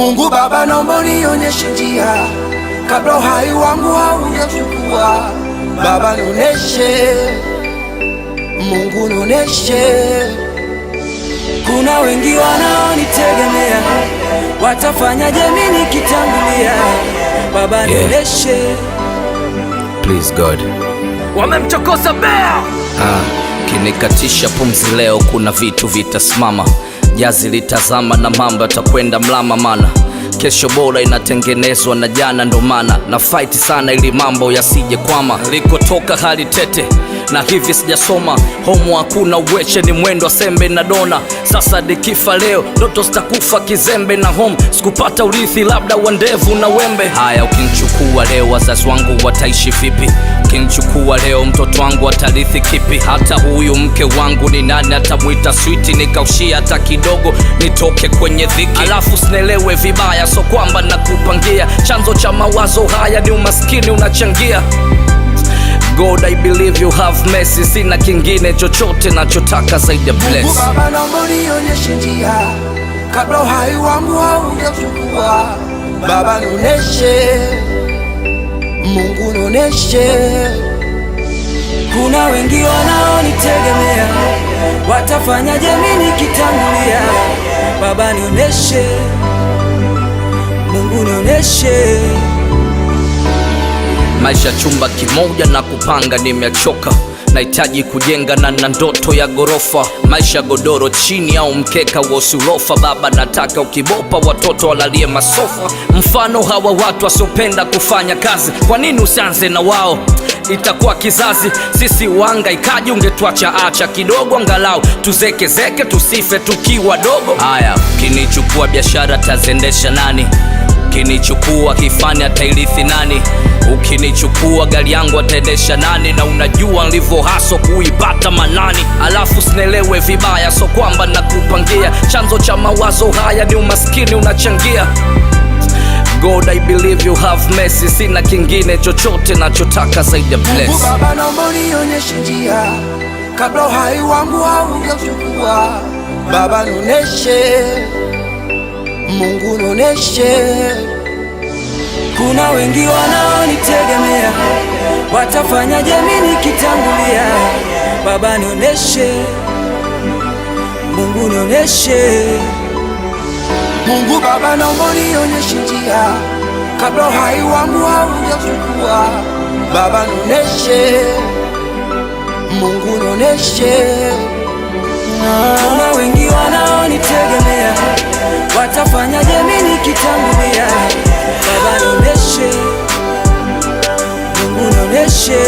Mungu Baba, naomba unionyeshe njia kabla uhai wangu haujachukua. Baba nioneshe, Mungu nioneshe. Kuna wengi wanaonitegemea, watafanyaje mimi nikitangulia? Baba nioneshe. Please God. Wamemchokoza Bea. Kinikatisha pumzi leo, kuna vitu vitasimama. Jazi litazama na mambo yatakwenda mlama, mana kesho bora inatengenezwa na jana. Ndo maana na fight sana ili mambo yasije kwama. Likotoka hali tete na hivi sijasoma, homo hakuna uweche, ni mwendo wa sembe na dona. Sasa dikifa leo, ndoto zitakufa kizembe na home. Sikupata urithi labda wa ndevu na wembe. Haya, ukinichukua leo wazazi wangu wataishi vipi? Ukinichukua leo mtoto wangu atarithi kipi? Hata huyu mke wangu ni nani atamuita switi? Nikaushia hata kidogo nitoke kwenye dhiki. Alafu sinelewe vibaya, so kwamba nakupangia. Chanzo cha mawazo haya ni umaskini unachangia. God, I believe you have mercy. Sina kingine chochote nachotaka zaidi ya bless. Mungu Baba, naomba unionyeshe njia kabla uhai wangu haujachukua. Baba nioneshe, Mungu nioneshe. Kuna wengi wanaonitegemea, watafanyaje mimi nikitangulia? Baba nioneshe, Mungu nioneshe. Maisha chumba kimoja na kupanga nimechoka. Nahitaji kujenga na ndoto ya gorofa. Maisha godoro chini au mkeka wa usulofa. Baba nataka ukibopa watoto walalie masofa. Mfano hawa watu wasiopenda kufanya kazi, kwa nini usianze na wao? Itakuwa kizazi. Sisi wahangaikaji, ungetuacha acha kidogo angalau tuzekezeke, tusife tukiwa dogo. Haya, ukinichukua biashara tazendesha nani? Ukinichukua kifani atairithi nani? Ukinichukua gari yangu ataendesha nani? Na unajua nilivyo haso kuipata manani. Alafu sinelewe vibaya, so kwamba nakupangia. Chanzo cha mawazo haya ni umaskini unachangia. God, I believe you have mercy. Sina kingine chochote nachotaka zaidi ya bless. Mungu Baba, naomba unionyeshe njia kabla uhai wangu haujachukua. Baba nioneshe, Mungu nioneshe. Kuna wengi wanaonitegemea, watafanyaje mimi nikitangulia? Baba nioneshe, Mungu nioneshe. Mungu Baba, naomba unionyeshe njia kabla uhai wangu haujachukua. Baba nioneshe, Mungu nioneshe. Kuna wengi wanaonitegemea, watafanyaje mimi nikitangulia? Baba nioneshe, Mungu nioneshe.